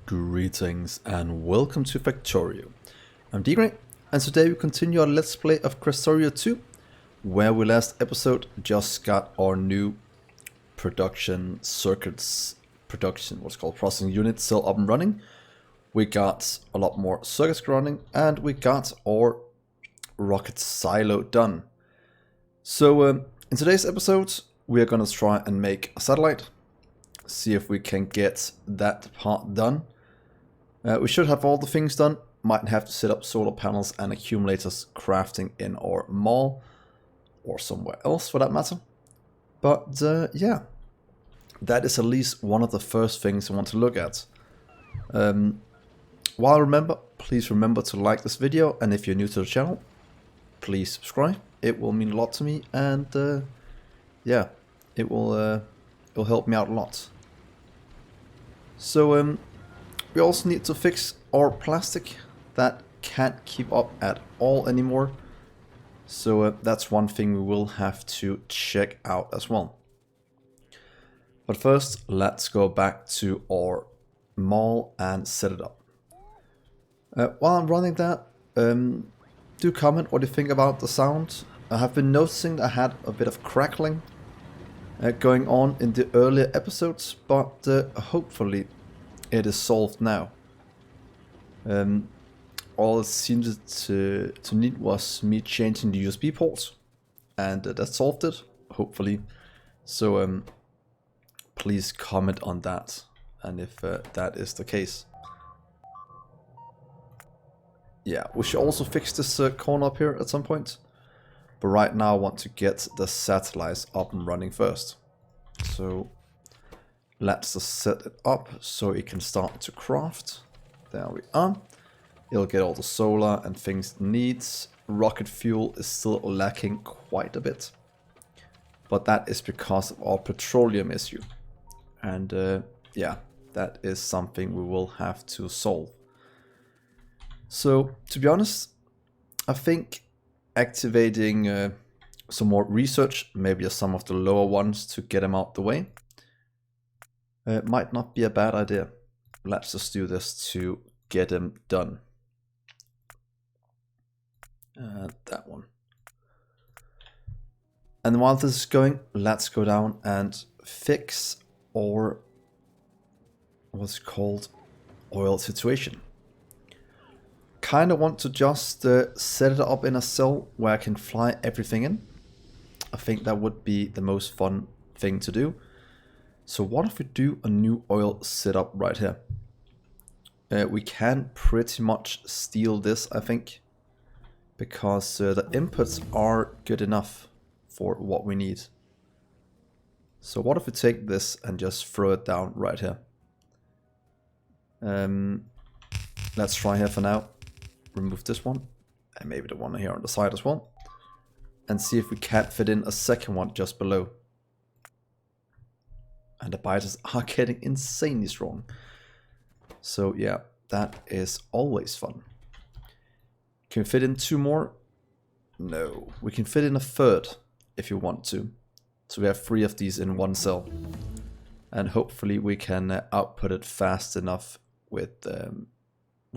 Greetings and welcome to Factorio. I'm Dgray, and today we continue our Let's Play of Krastorio 2, where we last episode just got our new production circuits, what's called processing unit, still up and running. We got a lot more circuits running, and we got our rocket silo done. So in today's episode, we are going to try and make a satellite, see if we can get that part done. We should have all the things done. Might have to set up solar panels and accumulators crafting in our mall, or somewhere else for that matter. But yeah, that is at least one of the first things I want to look at. Please remember to like this video, and if you're new to the channel, please subscribe. It will mean a lot to me, and yeah, it'll help me out a lot. So we also need to fix our plastic that can't keep up at all anymore. So that's one thing we will have to check out as well. But first, let's go back to our mall and set it up. While I'm running that, do comment what you think about the sound. I have been noticing I had a bit of crackling going on in the earlier episodes, but hopefully it is solved now. All it seemed to need was me changing the USB ports, and that solved it, hopefully. So please comment on that, and if that is the case. Yeah, we should also fix this corner up here at some point. But right now I want to get the satellites up and running first. So let's just set it up so it can start to craft. There we are. It'll get all the solar and things it needs. Rocket fuel is still lacking quite a bit. But that is because of our petroleum issue. And yeah, that is something we will have to solve. So to be honest, I think activating some more research, maybe some of the lower ones to get them out the way, might not be a bad idea. Let's just do this to get them done. That one. And while this is going, let's go down and fix our what's called oil situation. Kind of want to just set it up in a cell where I can fly everything in. I think that would be the most fun thing to do. So what if we do a new oil setup right here? We can pretty much steal this, I think, because the inputs are good enough for what we need. So what if we take this and just throw it down right here? Let's try here for now. Remove this one, and maybe the one here on the side as well, and see if we can't fit in a second one just below. And the biters are getting insanely strong. So yeah, that is always fun. Can we fit in two more? No, we can fit in a third if you want to. So we have 3 of these in one cell, and hopefully we can output it fast enough with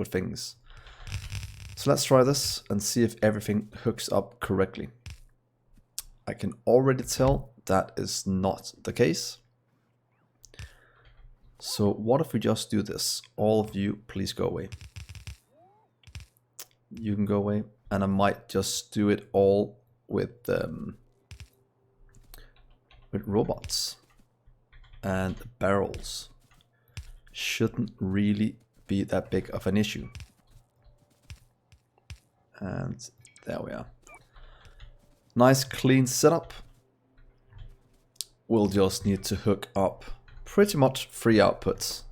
things. So let's try this and see if everything hooks up correctly. I can already tell that is not the case. So what if we just do this? All of you, please go away. You can go away, and I might just do it all with robots and barrels. Shouldn't really be that big of an issue. And there we are. Nice clean setup. We'll just need to hook up pretty much 3 outputs.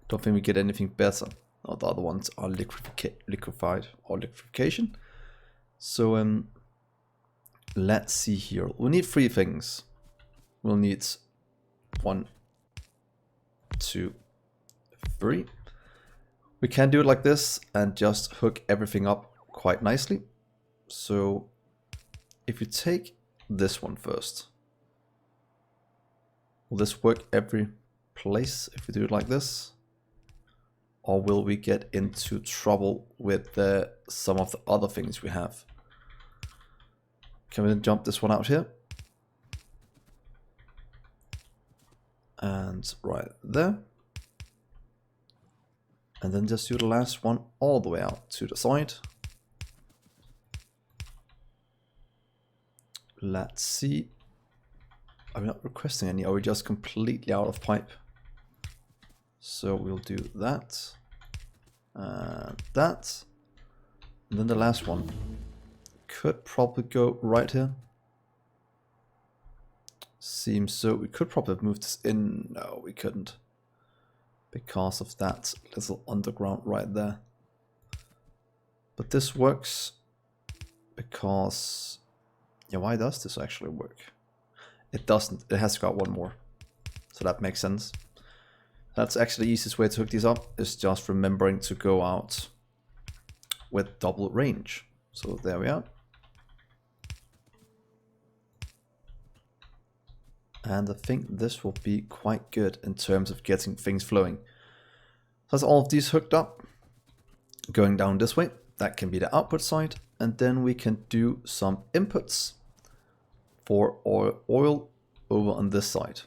Don't think we get anything better. Oh, the other ones are liquefied or liquefaction. So let's see here. We need 3 things. We'll need 1, 2, 3. We can do it like this and just hook everything up quite nicely. So if you take this one first, will this work every place if we do it like this? or will we get into trouble with some of the other things we have? Can we then jump this one out here? And right there. And then just do the last one all the way out to the side. Let's see. Are we not requesting any? Are we just completely out of pipe? So we'll do that. And that. And then the last one. Could probably go right here. Seems so. We could probably move this in. No, we couldn't. Because of that little underground right there. But this works because... yeah, why does this actually work? It doesn't. It has got one more. So that makes sense. That's actually the easiest way to hook these up, is just remembering to go out with double range. So there we are. And I think this will be quite good in terms of getting things flowing. That's all of these hooked up. Going down this way, that can be the output side. And then we can do some inputs for oil over on this side.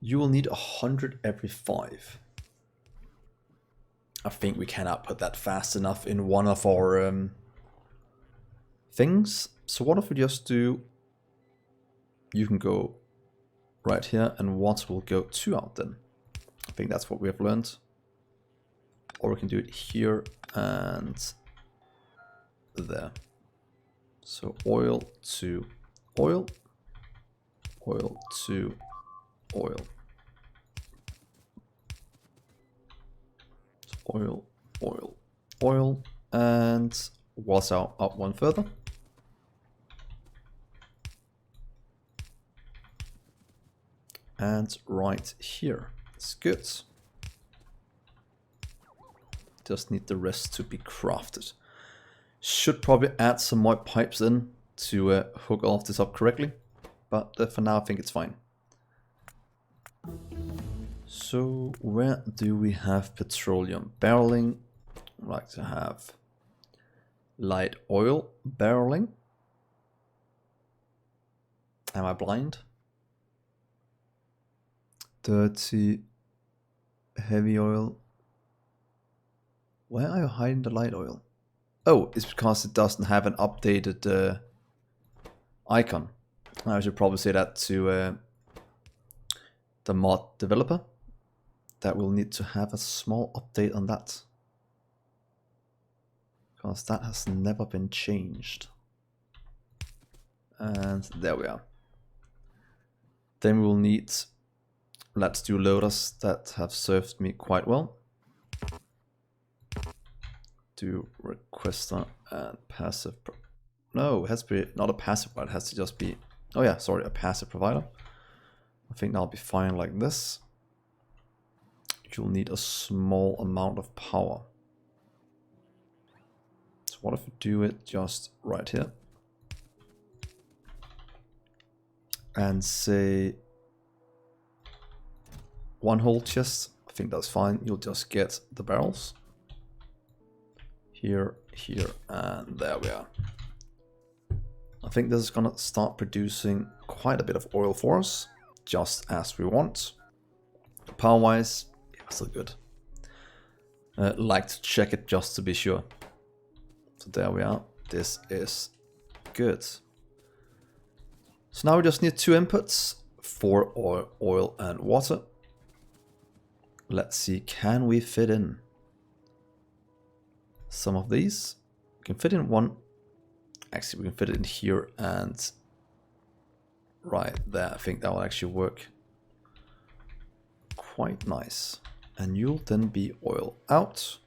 You will need 100 every 5. I think we can output that fast enough in one of our things. So what if we just do... you can go right here and water will go 2 out then. I think that's what we have learned. Or we can do it here and there. So oil to oil, oil to oil. So oil, oil, oil, and water out one further. And right here. It's good. Just need the rest to be crafted. Should probably add some more pipes in to hook all of this up correctly. But for now I think it's fine. So where do we have petroleum barreling? I'd like to have light oil barreling. Am I blind? Dirty, heavy oil. Where are you hiding the light oil? Oh, it's because it doesn't have an updated icon. I should probably say that to the mod developer. That will need to have a small update on that. Because that has never been changed. And there we are. Then we will need... let's do loaders that have served me quite well. Do requester and passive. No, it has to be not a passive, but it has to just be. Oh yeah, sorry, a passive provider. I think that'll be fine like this. You'll need a small amount of power. So what if we do it just right here? And say 1 whole chest. I think that's fine. You'll just get the barrels. Here, here, and there we are. I think this is gonna start producing quite a bit of oil for us, just as we want. Power-wise, yeah, still good. Like to check it just to be sure. So there we are. This is good. So now we just need 2 inputs for oil and water. Let's see, can we fit in some of these? We can fit in one. Actually, we can fit it in here and right there. I think that will actually work quite nice. And you'll then be oil out.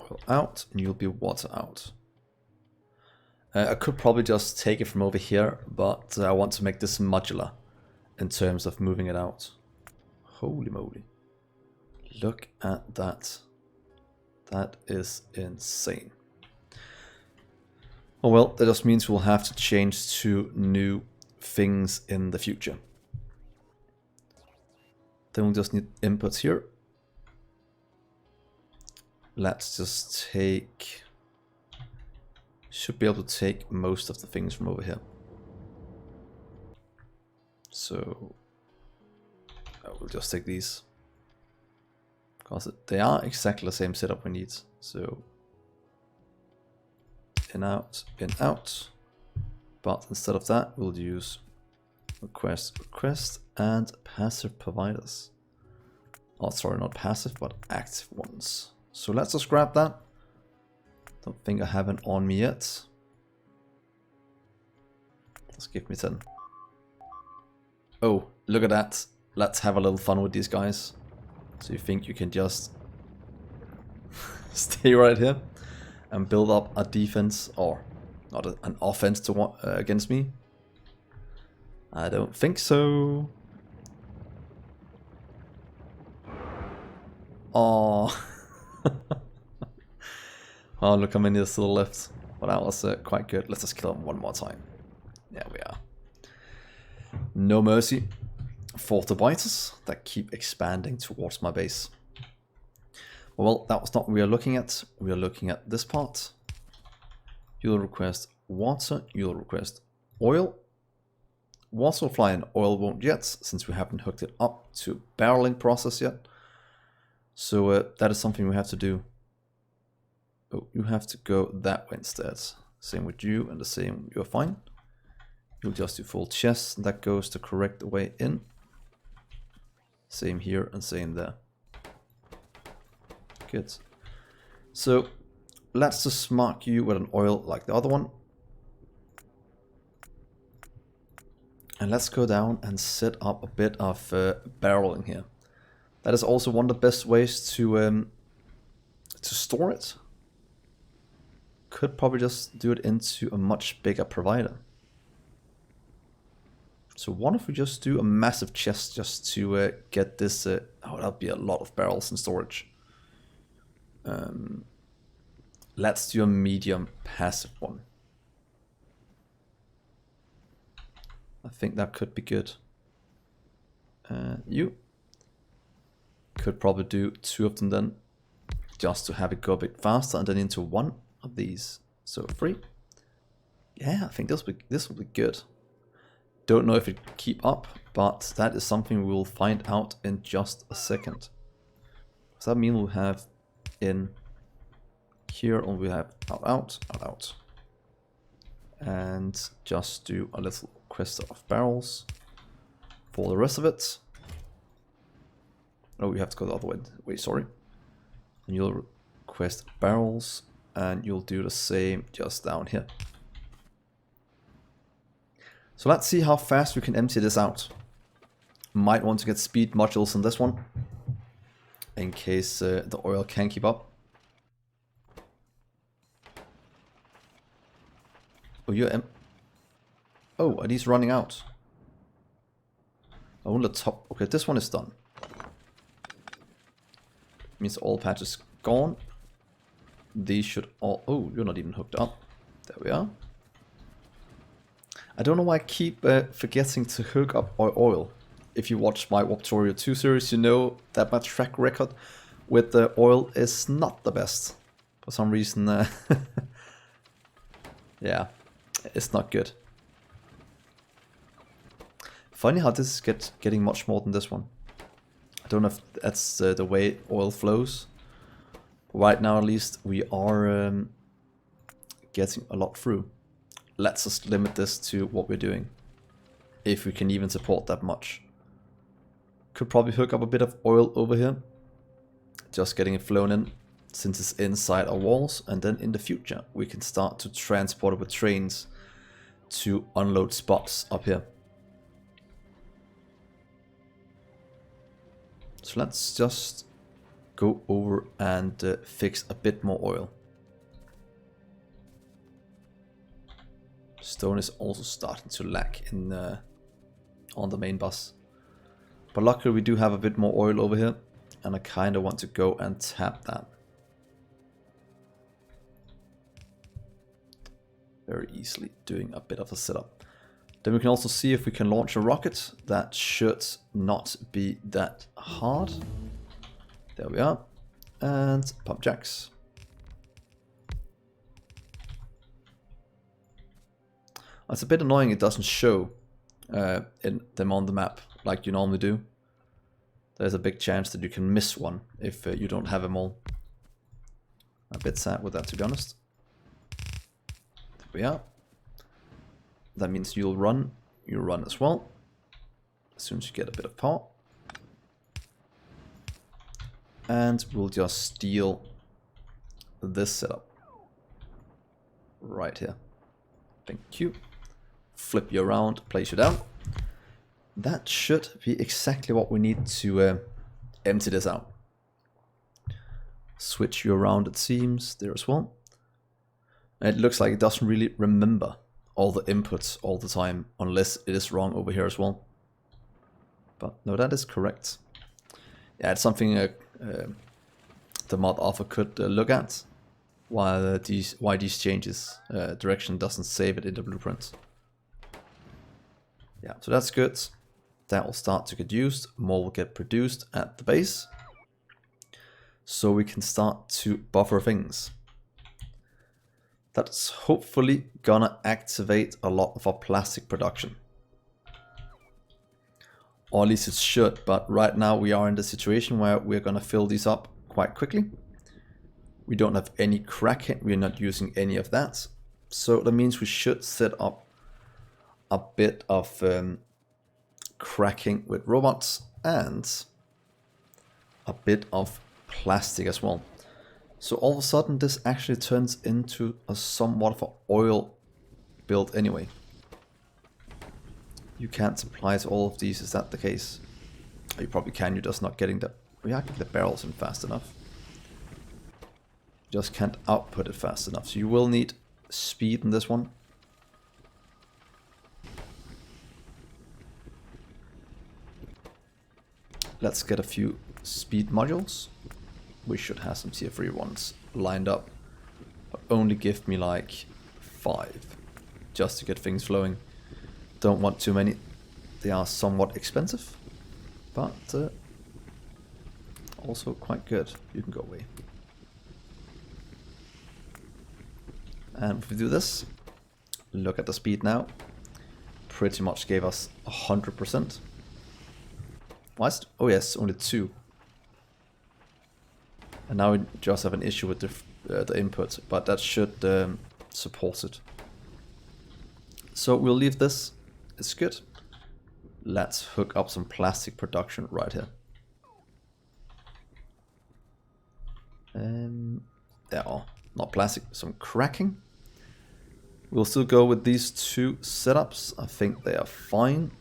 Oil out, and you'll be water out. I could probably just take it from over here, but I want to make this modular in terms of moving it out. Holy moly. Look at that. That is insane. Oh well, that just means we'll have to change to new things in the future. Then we'll just need inputs here. Let's just take... Should be able to take most of the things from over here. So I will just take these. Because they are exactly the same setup we need. So in, out, but instead of that we'll use request and passive providers. Oh, sorry, not passive but active ones. So let's just grab that. Don't think I have it on me yet. Just give me 10. Oh, look at that. Let's have a little fun with these guys. So you think you can just stay right here and build up a defense, or not an offense to against me? I don't think so. Oh. Oh, look how many are still left. Well, that was quite good. Let's just kill them one more time. There we are. No mercy for the biters that keep expanding towards my base. Well, that was not what we are looking at. We are looking at this part. You'll request water. You'll request oil. Water will fly in, oil won't yet, since we haven't hooked it up to barreling process yet. So that is something we have to do. Oh, you have to go that way instead. Same with you, and the same, you're fine. You'll just do full chest, that goes the correct way in. Same here and same there. Good. So let's just mark you with an oil like the other one. And let's go down and set up a bit of barreling here. That is also one of the best ways to store it. Could probably just do it into a much bigger provider. So what if we just do a massive chest just to get this... oh, that'll be a lot of barrels in storage. Let's do a medium passive one. I think that could be good. You could probably do 2 of them then, just to have it go a bit faster, and then into 1 of these. So 3. Yeah, I think this will be good. Don't know if it will keep up, but that is something we will find out in just a second. Does that mean we'll have in here, or we have out, and just do a little request of barrels for the rest of it. Oh, we have to go the other way. Wait, sorry. And you'll request barrels, and you'll do the same just down here. So let's see how fast we can empty this out. Might want to get speed modules on this one, in case the oil can't keep up. Oh, you're oh, are these running out? Oh, on the top. Okay, this one is done. Means all patches gone. These should all... Oh, you're not even hooked up. There we are. I don't know why I keep forgetting to hook up our oil. If you watch my Factorio 2 series, you know that my track record with the oil is not the best. For some reason, yeah, it's not good. Funny how this is getting much more than this one. I don't know if that's the way oil flows. Right now, at least, we are getting a lot through. Let's just limit this to what we're doing, if we can even support that much. Could probably hook up a bit of oil over here, just getting it flown in, since it's inside our walls, and then in the future we can start to transport it with trains to unload spots up here. So let's just go over and fix a bit more oil. Stone is also starting to lack in on the main bus. But luckily we do have a bit more oil over here, and I kind of want to go and tap that. Very easily doing a bit of a setup. Then we can also see if we can launch a rocket. That should not be that hard. There we are. And pump jacks. It's a bit annoying it doesn't show them on the map like you normally do. There's a big chance that you can miss one if you don't have them all. A bit sad with that, to be honest. There we are. That means you'll run. You run as well. As soon as you get a bit of power. And we'll just steal this setup. Right here. Thank you. Flip you around, place you down. That should be exactly what we need to empty this out. Switch you around, it seems, there as well. And it looks like it doesn't really remember all the inputs all the time, unless it is wrong over here as well. But no, that is correct. Yeah, it's something the mod author could look at, why these changes direction doesn't save it in the blueprint. Yeah, so that's good. That will start to get used. More will get produced at the base. So we can start to buffer things. That's hopefully gonna activate a lot of our plastic production. Or at least it should, but right now we are in the situation where we're gonna fill these up quite quickly. We don't have any cracking, we're not using any of that. So that means we should set up a bit of cracking with robots and a bit of plastic as well. So all of a sudden this actually turns into a somewhat of an oil build anyway. You can't supply to all of these, is that the case? You probably can, you're just not getting the... We are getting the barrels in fast enough. You just can't output it fast enough. So you will need speed in this one. Let's get a few speed modules. We should have some tier 3 ones lined up. But only give me like 5. Just to get things flowing. Don't want too many. They are somewhat expensive. But also quite good. You can go away. And if we do this, look at the speed now. Pretty much gave us 100%. Why is it? Oh yes, only 2. And now we just have an issue with the input, but that should support it. So we'll leave this. It's good. Let's hook up some plastic production right here. There are not plastic, some cracking. We'll still go with these 2 setups. I think they are fine.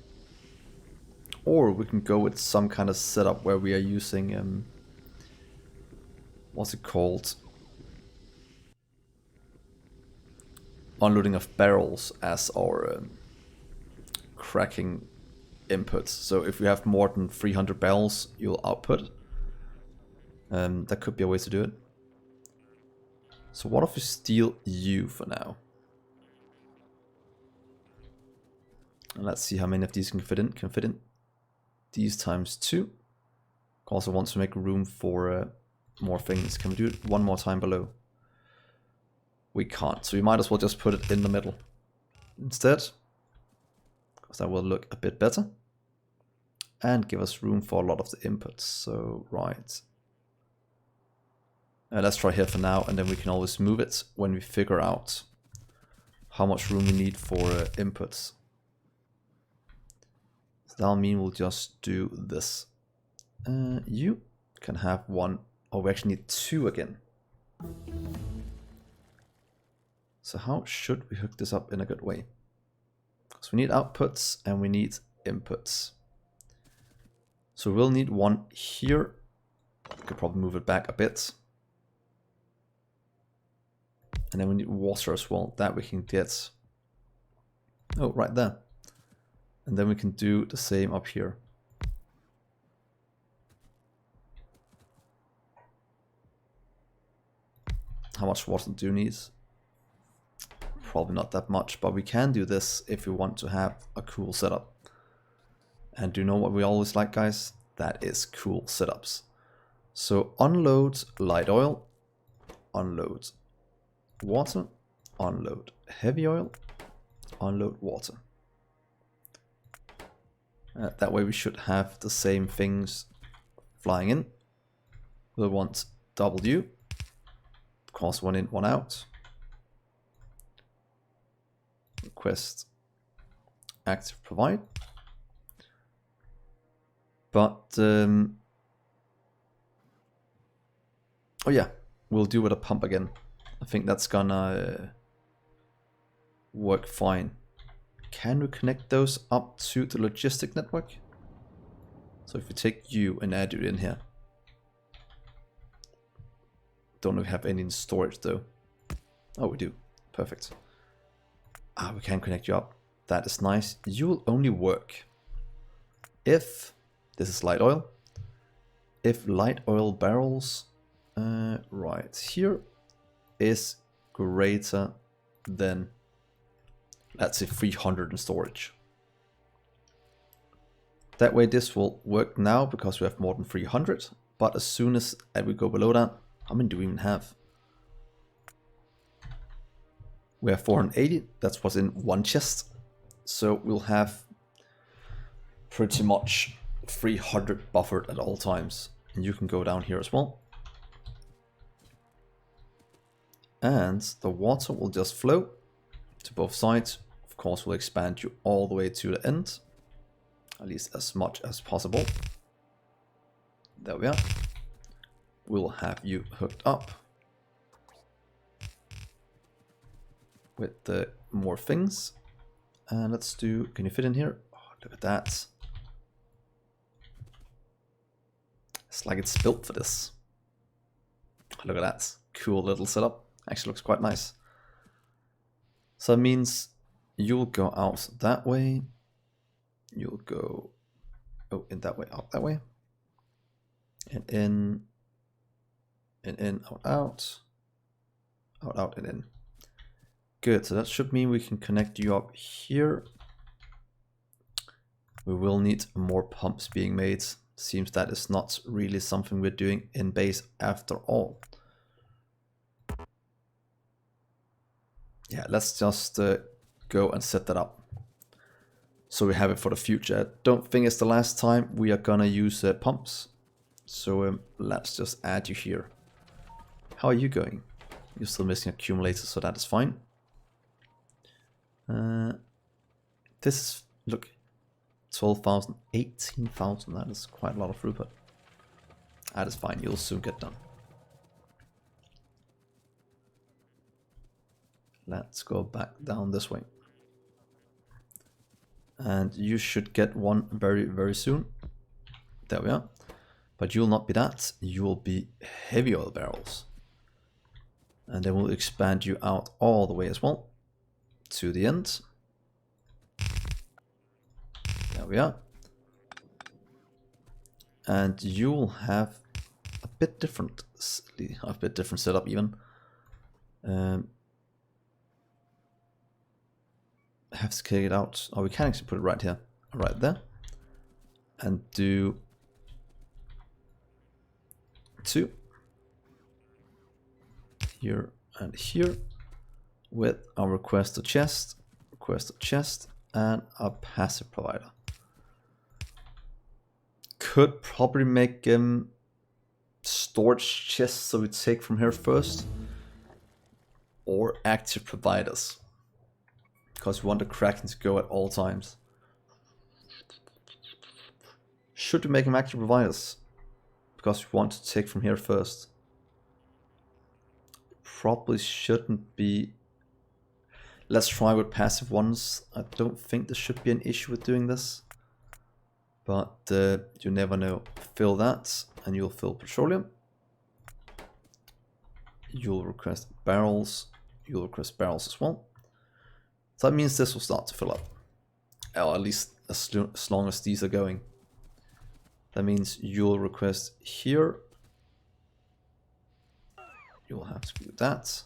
Or we can go with some kind of setup where we are using what's it called? Unloading of barrels as our cracking inputs. So if we have more than 300 barrels, you'll output. That could be a way to do it. So what if we steal you for now? And let's see how many of these can fit in. Can fit in these times 2. Also want to make room for more things. Can we do it one more time below? We can't, so we might as well just put it in the middle instead, because that will look a bit better and give us room for a lot of the inputs. So right, let's try here for now, and then we can always move it when we figure out how much room we need for inputs. So that'll mean we'll just do this. You can have 1, or we actually need 2 again. So how should we hook this up in a good way? So we need outputs and we need inputs. So we'll need 1 here. We could probably move it back a bit. And then we need water as well, that we can get. Oh, right there. And then we can do the same up here. How much water do you need? Probably not that much, but we can do this if we want to have a cool setup. And do you know what we always like, guys? That is cool setups. So unload light oil, unload water, unload heavy oil, unload water. That way we should have the same things flying in. We'll want W, of course, one in, one out. Request active provide. But, oh yeah, we'll do with a pump again. I think that's gonna work fine. Can we connect those up to the logistic network? So if we take you and add you in here. Don't know if we have any in storage though. Oh, we do. Perfect. Ah, we can connect you up. That is nice. You will only work if this is light oil. If light oil barrels right here is greater than, let's say, 300 in storage. That way this will work now because we have more than 300, but as soon as we go below that, how many do we even have? We have 480, that's what's in one chest. So we'll have pretty much 300 buffered at all times. And you can go down here as well. And the water will just flow to both sides. Of course, we'll expand you all the way to the end, at least as much as possible. There we are. We'll have you hooked up with the more things. And let's do, can you fit in here? Oh, look at that. It's like it's built for this. Look at that. Cool little setup. Actually looks quite nice. So that means you'll go out that way. You'll go in that way, out that way. And in, out, out. Out, out, and in. Good, so that should mean we can connect you up here. We will need more pumps being made. Seems that is not really something we're doing in base after all. Yeah, let's just go and set that up. So we have it for the future. I don't think it's the last time we are gonna use pumps. So let's just add you here. How are you going? You're still missing accumulators, so that is fine. This is, look, 12,000, 18,000, that is quite a lot of throughput. That is fine, you'll soon get done. Let's go back down this way. And you should get one very, very soon. There we are. But you'll not be that, you will be heavy oil barrels. And then we'll expand you out all the way as well to the end. There we are. And you'll have a bit different setup even. Have to kick it out. Oh, we can actually put it right here, right there, and do 2 here and here with our request to chest, and a passive provider. Could probably make storage chests so we take from here first, or active providers, because we want the Kraken to go at all times. Should we make them active providers? Because we want to take from here first. Probably shouldn't be. Let's try with passive ones. I don't think there should be an issue with doing this. But you never know. Fill that and you'll fill petroleum. You'll request barrels. You'll request barrels as well. So that means this will start to fill up. Or at least as long as these are going. That means you'll request here. You'll have to do that.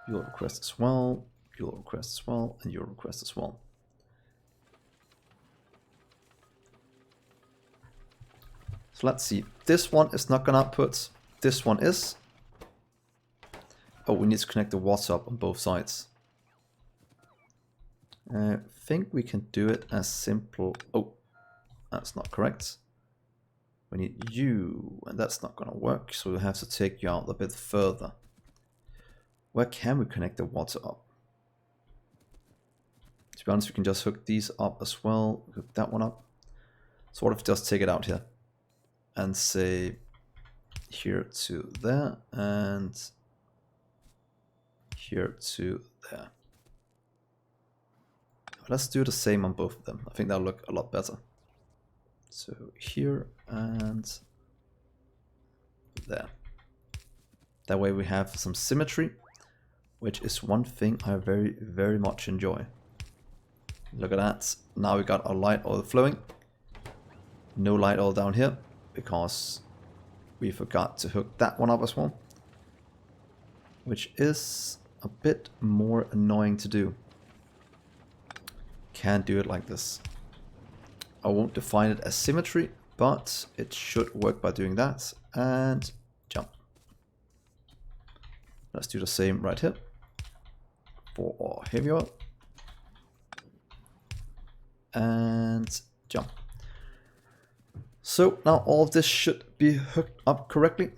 You'll request as well. You'll request as well, and you'll request as well. So let's see. This one is not gonna output. This one is. Oh, we need to connect the water up on both sides. I think we can do it as simple. Oh, that's not correct. We need you, and that's not gonna work. So we'll have to take you out a bit further. Where can we connect the water up? To be honest, we can just hook these up as well. Hook that one up. So what if we just take it out here and say here to there and here to there. Let's do the same on both of them. I think that'll look a lot better. So here and there. That way we have some symmetry, which is one thing I very, very much enjoy. Look at that. Now we got our light oil flowing. No light oil down here because we forgot to hook that one up as well, which is a bit more annoying to do. Can't do it like this. I won't define it as symmetry, but it should work by doing that. And jump. Let's do the same right here for our heavy oil. And jump. So now all of this should be hooked up correctly.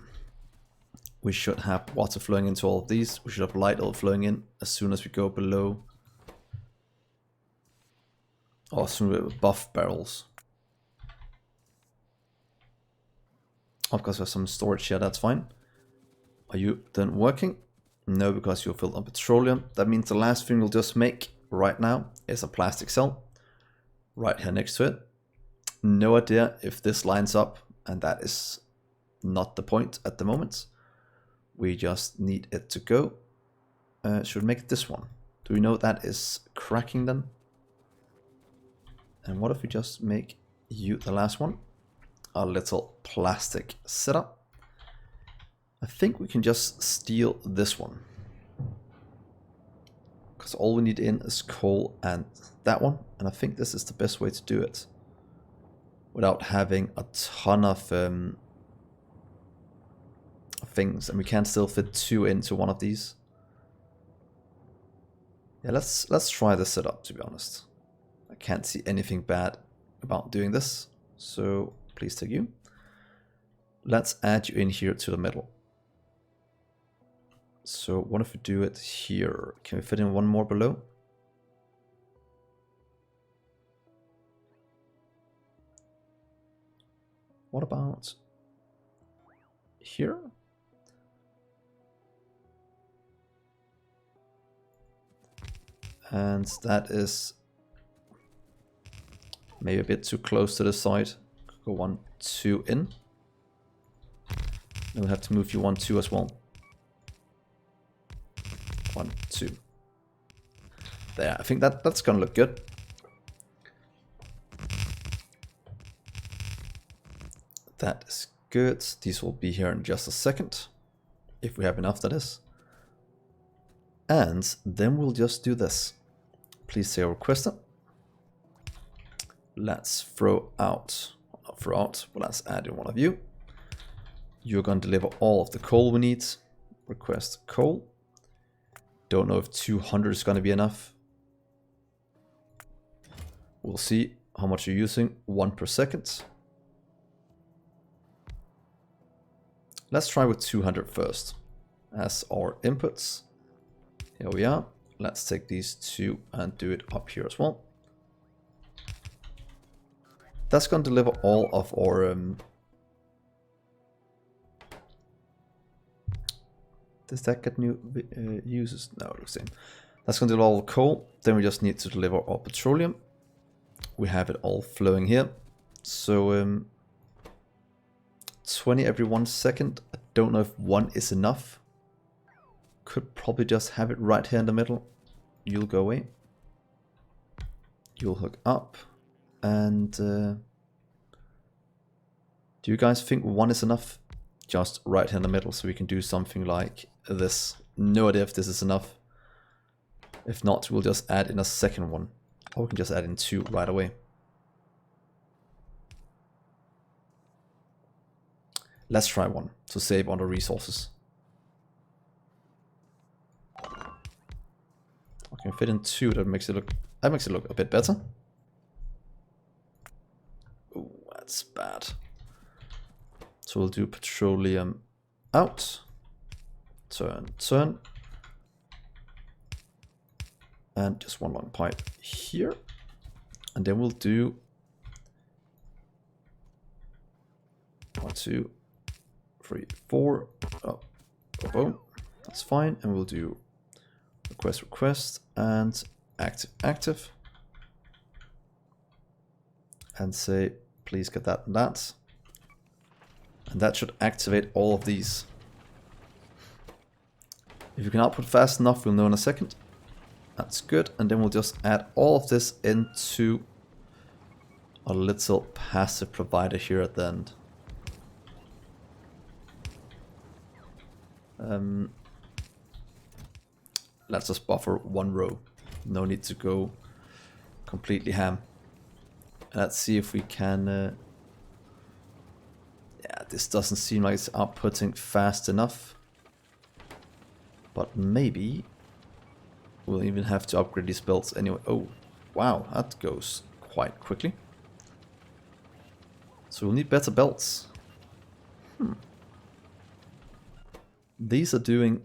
We should have water flowing into all of these. We should have light oil flowing in as soon as we go below. Or as soon as we're above barrels. Of course, there's some storage here, that's fine. Are you then working? No, because you're filled on petroleum. That means the last thing we'll just make right now is a plastic cell. Right here next to it. No idea if this lines up, and that is not the point at the moment. We just need it to go. Should we make it this one? Do we know that is cracking then? And what if we just make you the last one? Our little plastic setup. I think we can just steal this one. Because all we need in is coal and that one. And I think this is the best way to do it. Without having a ton of things. And we can still fit 2 into one of these. Yeah, let's try this setup, to be honest. I can't see anything bad about doing this. So please take you. Let's add you in here to the middle. So what if we do it here? Can we fit in one more below? What about here? And that is maybe a bit too close to the side. Go 1, 2 in. Then we'll have to move you 1, 2 as well. 1, 2. There, I think that's gonna look good. That is good. These will be here in just a second. If we have enough, that is. And then we'll just do this. Please say requester. Let's throw out, well, let's add in one of you. You're going to deliver all of the coal we need. Request coal. Don't know if 200 is going to be enough. We'll see how much you're using. 1 per second. Let's try with 200 first as our inputs. Here we are. Let's take these 2 and do it up here as well. That's going to deliver all of our... Does that get new uses? No, it looks the same. That's going to deliver all coal. Then we just need to deliver our petroleum. We have it all flowing here. So 20 every 1 second. I don't know if 1 is enough. Could probably just have it right here in the middle. You'll go away. You'll hook up. And do you guys think 1 is enough? Just right here in the middle so we can do something like this. No idea if this is enough. If not, we'll just add in a second one. Or we can just add in 2 right away. Let's try one to save on the resources. I can fit in 2, that makes it look a bit better. Ooh, that's bad. So we'll do petroleum out. Turn, turn. And just one long pipe here. And then we'll do 1, 2, 3, 4. Oh, boom. That's fine. And we'll do request, request, and active, active. And say, please get that and that. And that should activate all of these. If you can output fast enough, we'll know in a second. That's good. And then we'll just add all of this into a little passive provider here at the end. Let's just buffer 1 row. No need to go completely ham. Let's see if we can... yeah, this doesn't seem like it's outputting fast enough. But maybe we'll even have to upgrade these belts anyway. Oh, wow, that goes quite quickly. So we'll need better belts. These are doing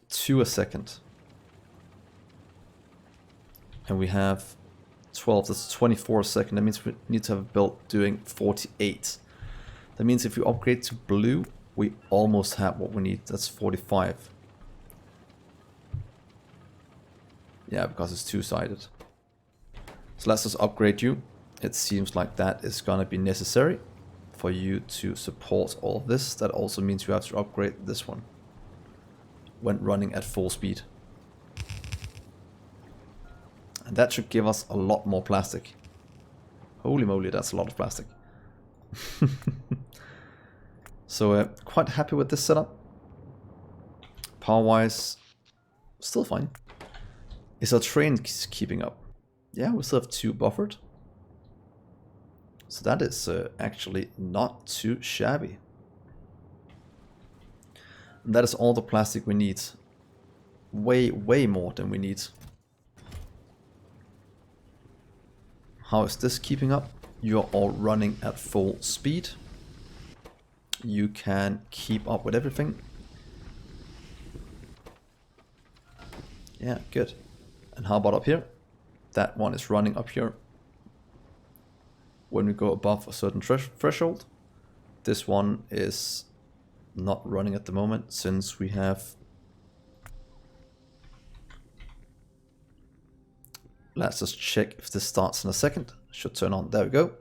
2 a second. And we have 12, that's 24 a second. That means we need to have a belt doing 48. That means if we upgrade to blue, we almost have what we need. That's 45. Yeah, because it's 2-sided. So let's just upgrade you. It seems like that is gonna be necessary for you to support all of this. That also means you have to upgrade this one when running at full speed. And that should give us a lot more plastic. Holy moly, that's a lot of plastic. So quite happy with this setup. Power-wise, still fine. Is our train keeping up? Yeah, we still have 2 buffered. So that is actually not too shabby. And that is all the plastic we need. Way, way more than we need. How is this keeping up? You're all running at full speed. You can keep up with everything. Yeah, good. And how about up here? That one is running up here. When we go above a certain threshold, this one is not running at the moment since we have... Let's just check if this starts in a second. Should turn on. There we go.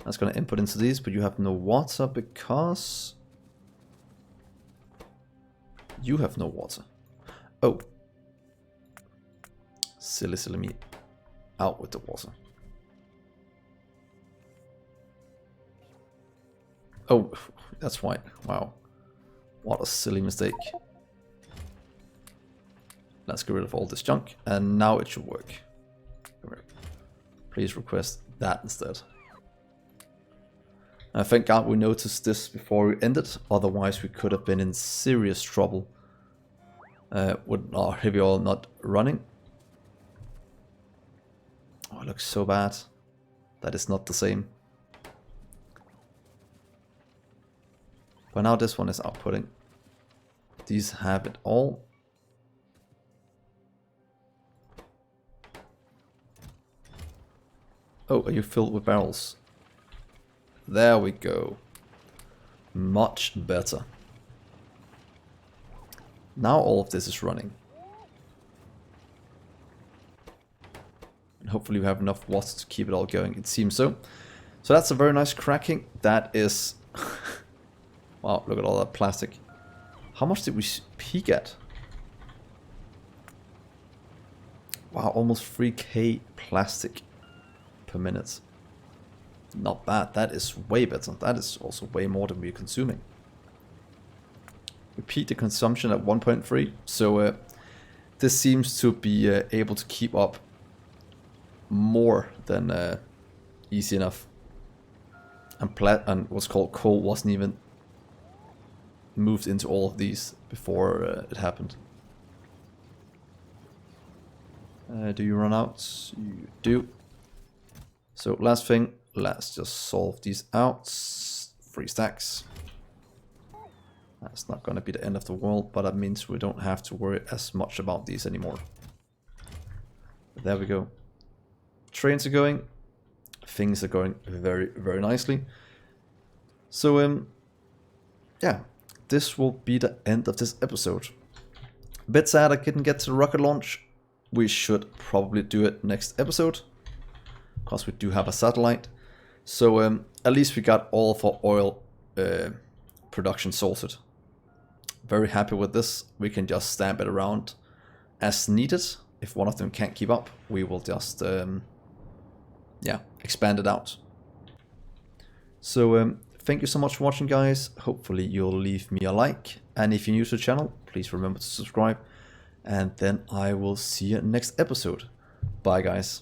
That's going to input into these, but you have no water because... You have no water. Oh. Silly, silly me. Out with the water. Oh, that's why. Wow. What a silly mistake. Let's get rid of all this junk, and now it should work. Please request that instead. Thank God we noticed this before we ended, otherwise we could have been in serious trouble with our heavy oil not running. Oh, it looks so bad. That is not the same. But now this one is outputting. These have it all. Oh, are you filled with barrels? There we go. Much better. Now all of this is running. And hopefully we have enough water to keep it all going. It seems so. So that's a very nice cracking. That is... Wow, look at all that plastic. How much did we peak at? Wow, almost 3k plastic per minute. Not bad. That is way better. That is also way more than we're consuming. We peaked the consumption at 1.3. So this seems to be able to keep up more than easy enough. And what's called coal wasn't even moved into all of these before it happened. Do you run out? You do. So last thing, let's just solve these out. 3 stacks. That's not going to be the end of the world, but that means we don't have to worry as much about these anymore. There we go. Trains are going. Things are going very, very nicely. So, yeah, this will be the end of this episode. A bit sad I couldn't get to the rocket launch. We should probably do it next episode, because we do have a satellite. So, at least we got all of our oil production sorted. Very happy with this. We can just stamp it around as needed. If one of them can't keep up, we will just yeah, expand it out. So thank you so much for watching, guys. Hopefully you'll leave me a like, and if you're new to the channel, please remember to subscribe, and then I will see you next episode. Bye, guys.